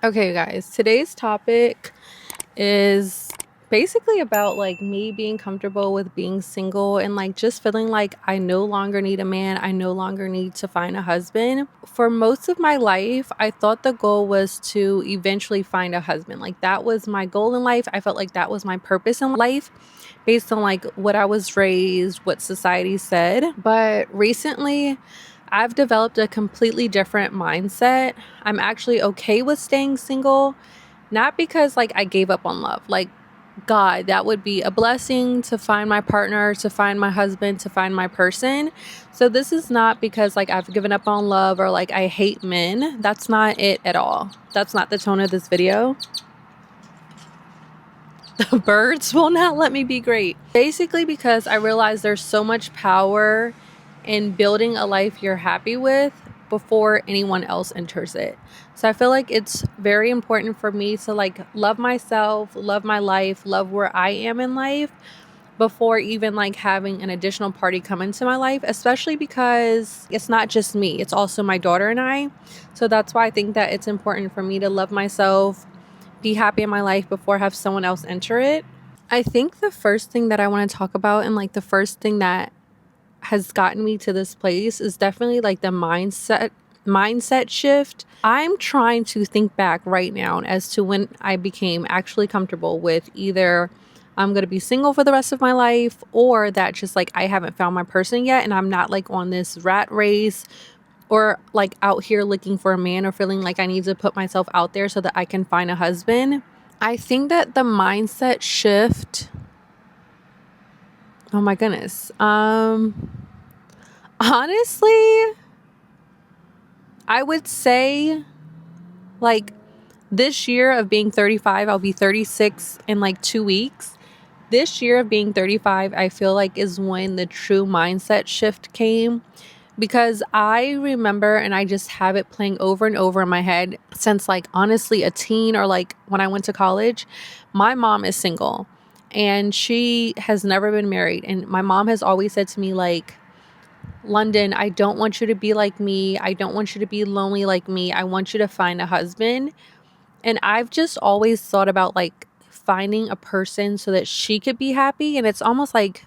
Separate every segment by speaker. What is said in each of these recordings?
Speaker 1: Okay, guys, today's topic is basically about like me being comfortable with being single and like just feeling like I no longer need a man. I no longer need to find a husband. For most of my life, I thought the goal was to eventually find a husband. Like that was my goal in life. I felt like that was my purpose in life based on like what I was raised, what society said. But recently, I've developed a completely different mindset. I'm actually okay with staying single, not because like I gave up on love. Like, God, that would be a blessing to find my partner, to find my husband, to find my person. So this is not because like I've given up on love or like I hate men. That's not it at all. That's not the tone of this video. The birds will not let me be great. Basically because I realize there's so much power in building a life you're happy with before anyone else enters it. So I feel like it's very important for me to like love myself, love my life, love where I am in life before even like having an additional party come into my life, especially because it's not just me, it's also my daughter and I. So that's why I think that it's important for me to love myself, be happy in my life before I have someone else enter it. I think the first thing that I want to talk about and like the first thing that has gotten me to this place is definitely like the mindset shift. I'm trying to think back right now as to when I became actually comfortable with either I'm going to be single for the rest of my life or that just like I haven't found my person yet and I'm not like on this rat race or like out here looking for a man or feeling like I need to put myself out there so that I can find a husband. I think that the mindset shift, oh my goodness. Honestly, I would say like this year of being 35, I'll be 36 in like 2 weeks. This year of being 35, I feel like is when the true mindset shift came. Because I remember and I just have it playing over and over in my head since like honestly a teen or like when I went to college. My mom is single and she has never been married. And my mom has always said to me like, Lundon, I don't want you to be like me. I don't want you to be lonely like me. I want you to find a husband. And I've just always thought about like finding a person so that she could be happy. And it's almost like,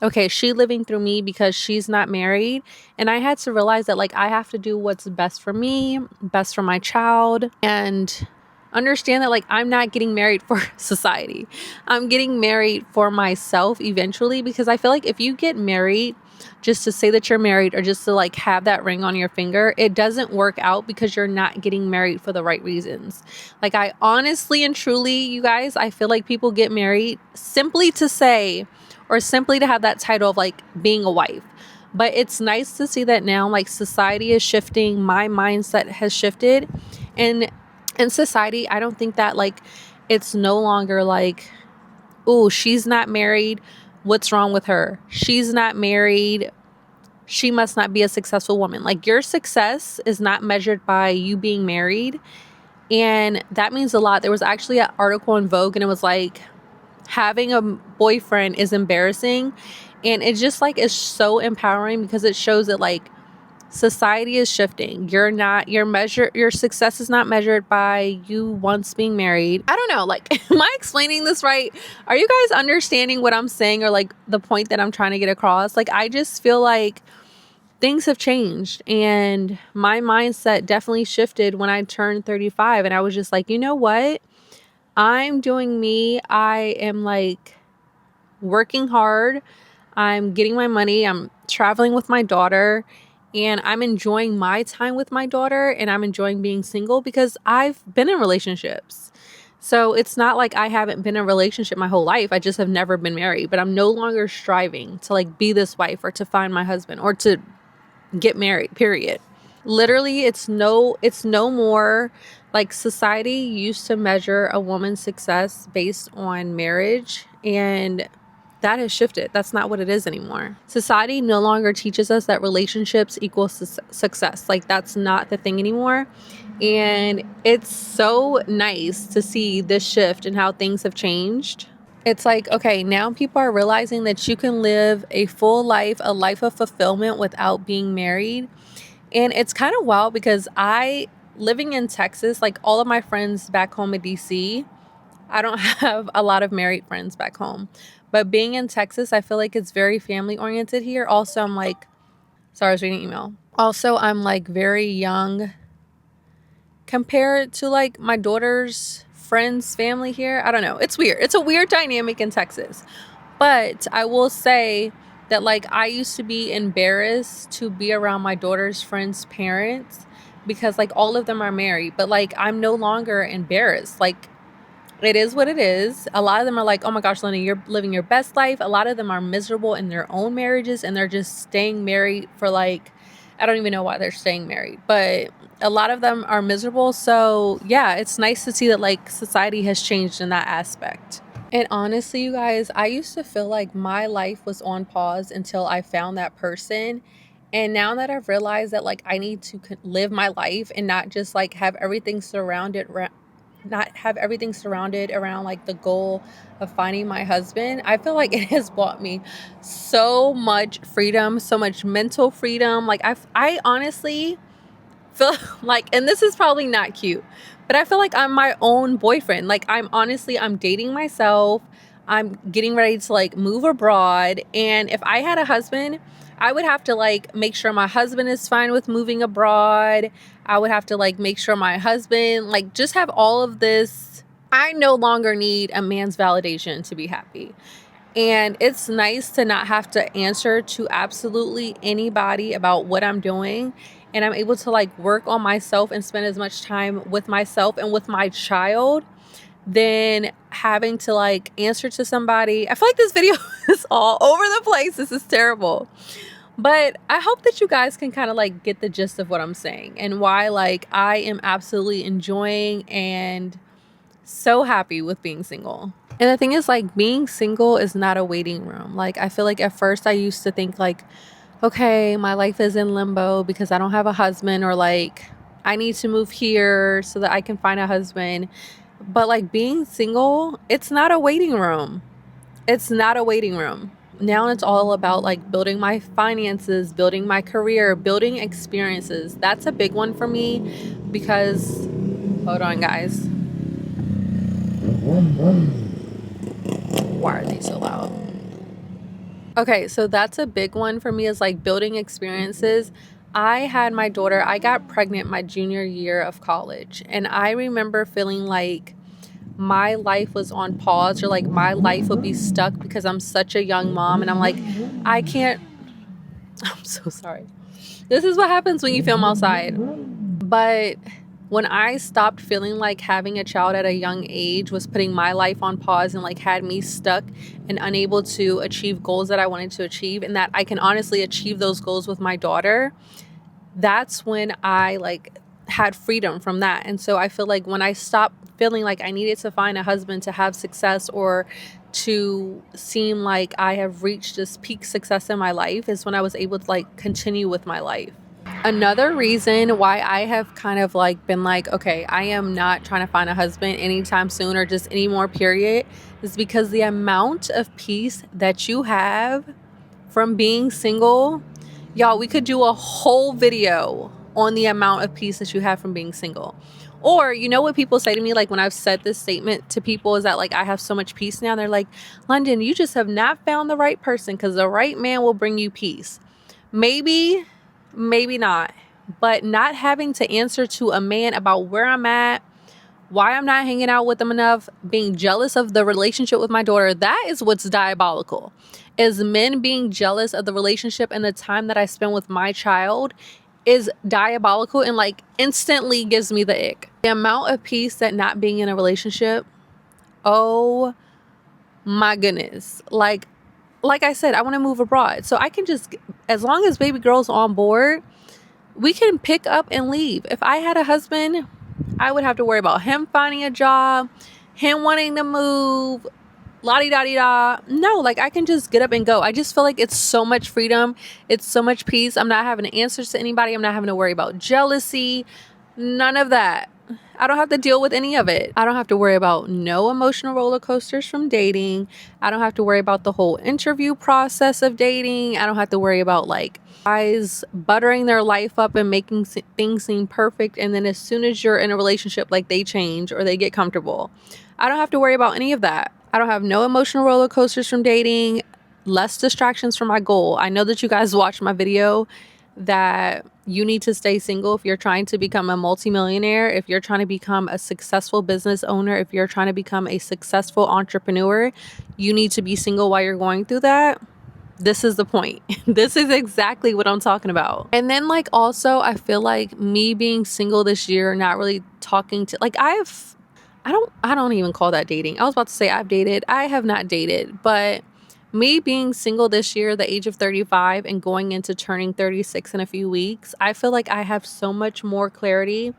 Speaker 1: okay, she living through me because she's not married. And I had to realize that like I have to do what's best for me, best for my child, and understand that like I'm not getting married for society. I'm getting married for myself eventually, because I feel like if you get married just to say that you're married or just to like have that ring on your finger, it doesn't work out because you're not getting married for the right reasons. Like I honestly and truly, you guys, I feel like people get married simply to say or simply to have that title of like being a wife. But it's nice to see that now like society is shifting, my mindset has shifted, and in society I don't think that like it's no longer like, oh, she's not married, what's wrong with her? She's not married, she must not be a successful woman. Like your success is not measured by you being married. And that means a lot. There was actually an article in Vogue and it was like, having a boyfriend is embarrassing. And it just like is so empowering because it shows that like society is shifting. Your success is not measured by you once being married. I don't know, like am I explaining this right? Are you guys understanding what I'm saying or like the point that I'm trying to get across? Like I just feel like things have changed and my mindset definitely shifted when I turned 35 and I was just like, you know what? I'm doing me. I am like working hard. I'm getting my money. I'm traveling with my daughter and I'm enjoying my time with my daughter and I'm enjoying being single because I've been in relationships. So it's not like I haven't been in a relationship my whole life. I just have never been married, but I'm no longer striving to like be this wife or to find my husband or to get married, period. Literally, it's no more like society used to measure a woman's success based on marriage, and that has shifted. That's not what it is anymore. Society no longer teaches us that relationships equal success. Like that's not the thing anymore. And it's so nice to see this shift and how things have changed. It's like, okay, now people are realizing that you can live a full life, a life of fulfillment without being married. And it's kind of wild because I living in Texas, like all of my friends back home in DC, I don't have a lot of married friends back home. But being in Texas, I feel like it's very family oriented here. Also, I'm like, sorry, I was reading an email. Also, I'm like very young compared to like my daughter's friends' family here. I don't know. It's weird. It's a weird dynamic in Texas. But I will say that like I used to be embarrassed to be around my daughter's friends' parents because like all of them are married. But like I'm no longer embarrassed. Like it is what it is. A lot of them are like, oh my gosh, Lundon, you're living your best life. A lot of them are miserable in their own marriages and they're just staying married for like, I don't even know why they're staying married, but a lot of them are miserable. So yeah, it's nice to see that like society has changed in that aspect. And honestly, you guys, I used to feel like my life was on pause until I found that person. And now that I've realized that like I need to live my life and not just like have everything surrounded around like the goal of finding my husband, I feel like it has brought me so much freedom, so much mental freedom. Like I honestly feel like, and this is probably not cute, but I feel like I'm my own boyfriend. Like I'm dating myself. I'm getting ready to like move abroad. And if I had a husband, I would have to like make sure my husband is fine with moving abroad. I would have to like make sure my husband, like just have all of this. I no longer need a man's validation to be happy. And it's nice to not have to answer to absolutely anybody about what I'm doing. And I'm able to like work on myself and spend as much time with myself and with my child than having to like answer to somebody. I feel like this video is all over the place. This is terrible. But I hope that you guys can kind of like get the gist of what I'm saying and why like I am absolutely enjoying and so happy with being single. And the thing is like being single is not a waiting room. Like I feel like at first I used to think like, okay, my life is in limbo because I don't have a husband, or like I need to move here so that I can find a husband. But like being single, it's not a waiting room. It's not a waiting room. Now it's all about like building my finances, building my career, building experiences. That's a big one for me because, hold on guys. Why are they so loud? Okay, so that's a big one for me, is like building experiences. I had my daughter, I got pregnant my junior year of college, and I remember feeling like my life was on pause, or like my life would be stuck because I'm such a young mom, and I'm like, I can't, I'm so sorry. This is what happens when you film outside. But when I stopped feeling like having a child at a young age was putting my life on pause and like had me stuck and unable to achieve goals that I wanted to achieve, and that I can honestly achieve those goals with my daughter, that's when I like had freedom from that. And so I feel like when I stopped feeling like I needed to find a husband to have success or to seem like I have reached this peak success in my life is when I was able to like continue with my life. Another reason why I have kind of like been like, okay, I am not trying to find a husband anytime soon or just any more period, is because the amount of peace that you have from being single, y'all, we could do a whole video on the amount of peace that you have from being single. Or, you know what people say to me, like when I've said this statement to people, is that like I have so much peace now. They're like, Lundon, you just have not found the right person, because the right man will bring you peace. Maybe not. But not having to answer to a man about where I'm at, why I'm not hanging out with him enough, being jealous of the relationship with my daughter, that is what's diabolical. Is men being jealous of the relationship and the time that I spend with my child is diabolical and like instantly gives me the ick. The amount of peace that not being in a relationship, oh my goodness. Like I said, I want to move abroad. So I can just, as long as baby girl's on board, we can pick up and leave. If I had a husband, I would have to worry about him finding a job, him wanting to move, la-di-da-di-da. No, like I can just get up and go. I just feel like it's so much freedom. It's so much peace. I'm not having to answer to anybody. I'm not having to worry about jealousy. None of that. I don't have to deal with any of it. I don't have to worry about no emotional roller coasters from dating. I don't have to worry about the whole interview process of dating. I don't have to worry about like guys buttering their life up and making things seem perfect, and then as soon as you're in a relationship, like they change or they get comfortable. I don't have to worry about any of that. I don't have no emotional roller coasters from dating, less distractions from my goal. I know that you guys watched my video that you need to stay single if you're trying to become a multimillionaire, if you're trying to become a successful business owner, if you're trying to become a successful entrepreneur, you need to be single while you're going through that. This is the point. This is exactly what I'm talking about. And then like also I feel like me being single this year, not really talking to like I don't even call that dating. I was about to say I've dated. I have not dated, but me being single this year, the age of 35 and going into turning 36 in a few weeks, I feel like I have so much more clarity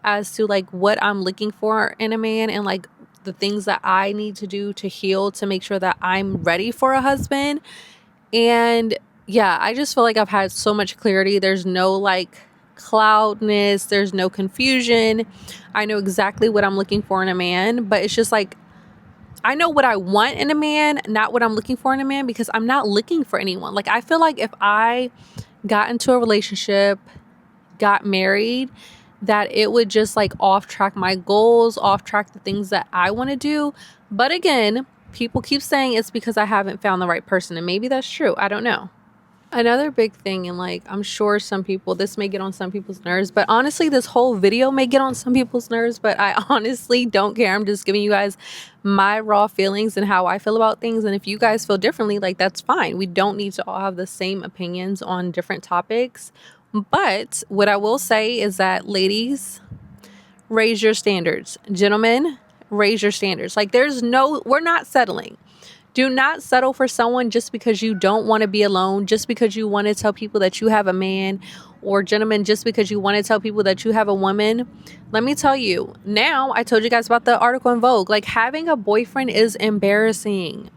Speaker 1: as to like what I'm looking for in a man and like the things that I need to do to heal to make sure that I'm ready for a husband. And yeah, I just feel like I've had so much clarity. There's no like cloudness, there's no confusion. I know exactly what I'm looking for in a man, but it's just like I know what I want in a man, not what I'm looking for in a man, because I'm not looking for anyone. Like I feel like if I got into a relationship, got married, that it would just like off track my goals, off track the things that I want to do. But again, people keep saying it's because I haven't found the right person, and maybe that's true. I don't know. Another big thing, and like I'm sure some people, this may get on some people's nerves, but honestly this whole video may get on some people's nerves, but I honestly don't care. I'm just giving you guys my raw feelings and how I feel about things, and if you guys feel differently, like that's fine. We don't need to all have the same opinions on different topics. But what I will say is that ladies, raise your standards. Gentlemen, raise your standards. Like we're not settling. Do not settle for someone just because you don't want to be alone, just because you want to tell people that you have a man, or gentlemen, just because you want to tell people that you have a woman. Let me tell you, now I told you guys about the article in Vogue, like having a boyfriend is embarrassing.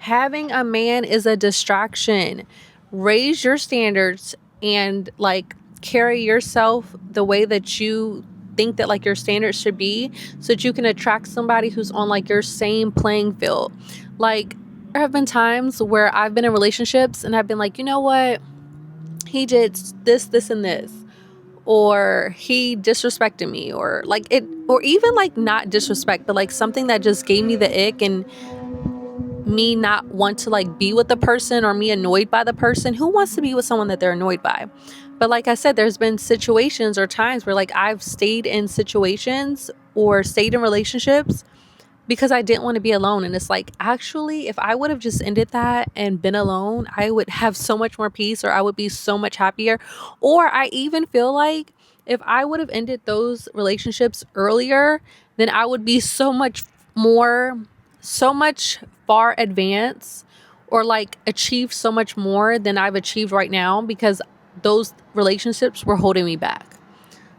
Speaker 1: Having a man is a distraction. Raise your standards and like carry yourself the way that you think that like your standards should be, so that you can attract somebody who's on like your same playing field. Like there have been times where I've been in relationships and I've been like, you know what? He did this, and this. Or he disrespected me, or like it, or even like not disrespect, but like something that just gave me the ick, and me not want to like be with the person, or me annoyed by the person. Who wants to be with someone that they're annoyed by? But like I said, there's been situations or times where like I've stayed in situations or stayed in relationships because I didn't want to be alone. And it's like, actually, if I would have just ended that and been alone, I would have so much more peace, or I would be so much happier. Or I even feel like if I would have ended those relationships earlier, then I would be so much far advanced, or like achieve so much more than I've achieved right now, because those relationships were holding me back.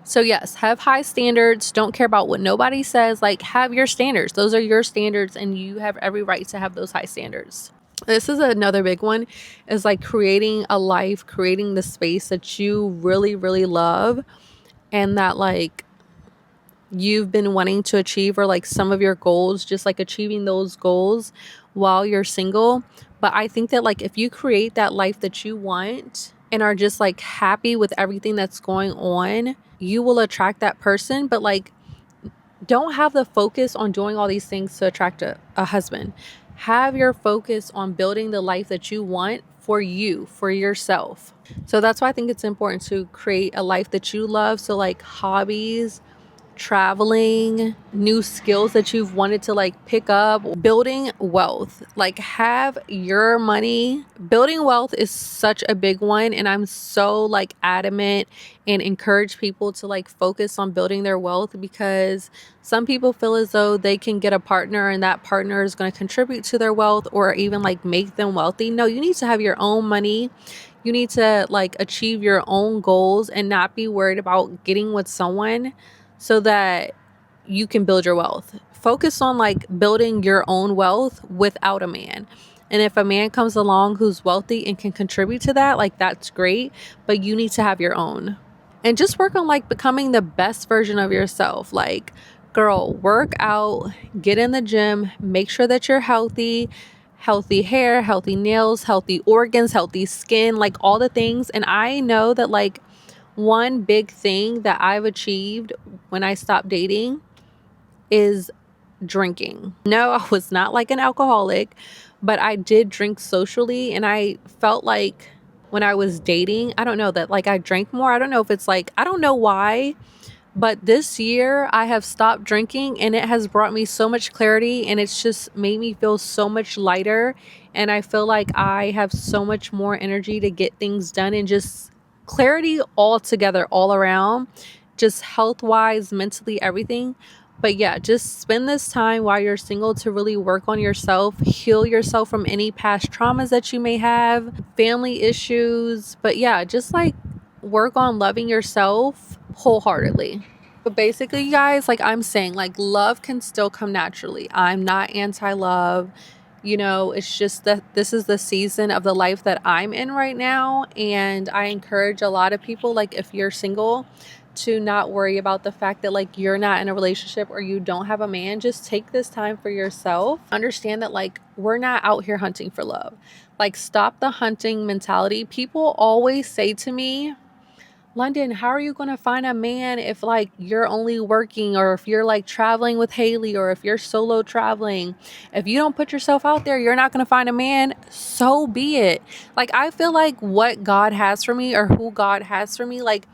Speaker 1: So yes, have high standards. Don't care about what nobody says. Like, have your standards. Those are your standards, and you have every right to have those high standards. This is another big one, is like creating a life, creating the space that you really, really love, and that like you've been wanting to achieve, or like some of your goals, just like achieving those goals while you're single. But I think that like if you create that life that you want and are just like happy with everything that's going on, you will attract that person. But like, don't have the focus on doing all these things to attract a husband. Have your focus on building the life that you want for you, for yourself. So that's why I think it's important to create a life that you love. So like hobbies, traveling, new skills that you've wanted to like pick up, building wealth, like have your money. Building wealth is such a big one, and I'm so like adamant and encourage people to like focus on building their wealth, because some people feel as though they can get a partner and that partner is going to contribute to their wealth or even like make them wealthy. No, you need to have your own money. You need to like achieve your own goals and not be worried about getting with someone so that you can build your wealth. Focus on like building your own wealth without a man. And if a man comes along who's wealthy and can contribute to that, like that's great, but you need to have your own. and just work on like becoming the best version of yourself. Like, girl, work out, get in the gym, make sure that you're healthy, healthy hair, healthy nails, healthy organs, healthy skin, like all the things. And I know that like one big thing that I've achieved when I stopped dating is drinking. No, I was not like an alcoholic, but I did drink socially, and I felt like when I was dating, I don't know, that like I drank more. I don't know if it's like, I don't know why, but this year I have stopped drinking, and it has brought me so much clarity, and it's just made me feel so much lighter. And I feel like I have so much more energy to get things done, and just clarity all together, all around, just health wise, mentally, everything. But yeah, just spend this time while you're single to really work on yourself, heal yourself from any past traumas that you may have, family issues. But yeah, just like work on loving yourself wholeheartedly. But basically, you guys, like I'm saying, like love can still come naturally. I'm not anti-love. You know, it's just that this is the season of the life that I'm in right now. And I encourage a lot of people, like if you're single, to not worry about the fact that like you're not in a relationship or you don't have a man. Just take this time for yourself. Understand that like we're not out here hunting for love. Like, stop the hunting mentality. People always say to me, London, how are you going to find a man if like you're only working, or if you're like traveling with Haley, or if you're solo traveling? If you don't put yourself out there, you're not going to find a man. So be it. Like, I feel like what God has for me, or who God has for me, like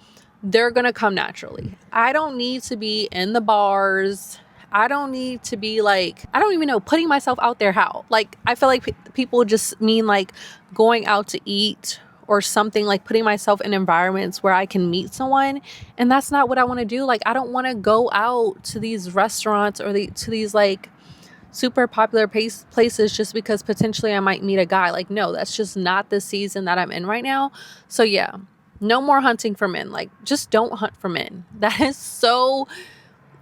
Speaker 1: they're going to come naturally. I don't need to be in the bars. I don't need to be like, I don't even know, putting myself out there how. Like, I feel like people just mean like going out to eat or something, like putting myself in environments where I can meet someone. And that's not what I want to do. Like, I don't want to go out to these restaurants or to these like super popular places just because potentially I might meet a guy. Like, no, that's just not the season that I'm in right now. So yeah, no more hunting for men. Like, just don't hunt for men. That is so,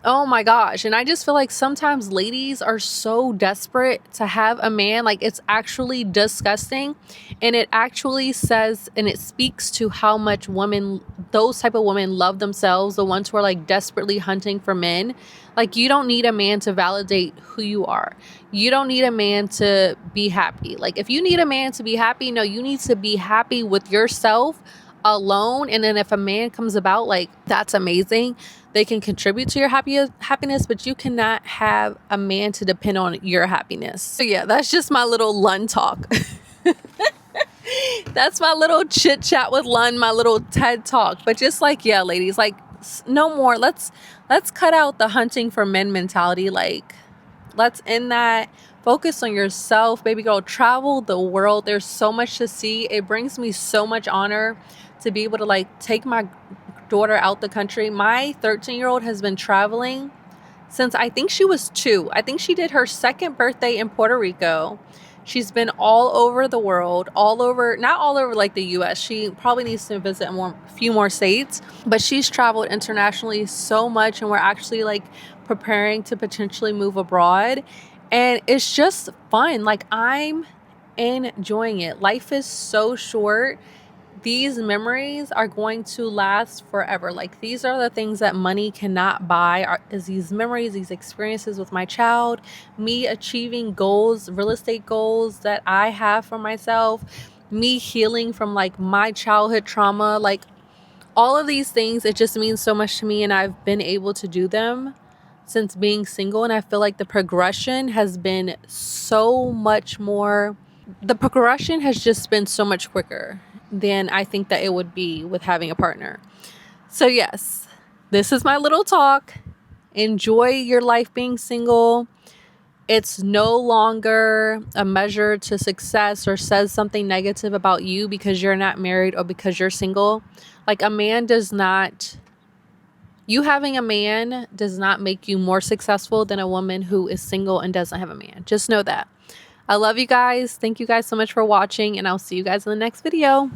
Speaker 1: oh my gosh. And I just feel like sometimes ladies are so desperate to have a man. Like, it's actually disgusting. And it actually says, and it speaks to how much women, those type of women, love themselves. The ones who are like desperately hunting for men. Like, you don't need a man to validate who you are. You don't need a man to be happy. Like, if you need a man to be happy, no, you need to be happy with yourself alone. And then if a man comes about, like, that's amazing. They can contribute to your happiness, but you cannot have a man to depend on your happiness. So yeah, that's just my little Lund talk. That's my little chit chat with Lund, my little TED talk. But just like, yeah, ladies, like no more. Let's cut out the hunting for men mentality. Like, let's end that. Focus on yourself, baby girl. Travel the world. There's so much to see. It brings me so much honor to be able to like take my daughter out the country. My 13-year-old has been traveling since I think she was 2. I think she did her 2nd birthday in Puerto Rico. She's been all over the world, all over, not all over like the US. She probably needs to visit a few more states, but she's traveled internationally so much, and we're actually like preparing to potentially move abroad. And it's just fun. Like, I'm enjoying it. Life is so short. These memories are going to last forever. Like, these are the things that money cannot buy, is these memories, these experiences with my child, me achieving goals, real estate goals that I have for myself, me healing from like my childhood trauma, like all of these things. It just means so much to me, and I've been able to do them since being single. And I feel like the progression has been so much more, the progression has just been so much quicker than I think that it would be with having a partner. So yes, this is my little talk. Enjoy your life being single. It's no longer a measure to success or says something negative about you because you're not married or because you're single. Like, a man does not, you having a man does not make you more successful than a woman who is single and doesn't have a man. Just know that. I love you guys. Thank you guys so much for watching, and I'll see you guys in the next video.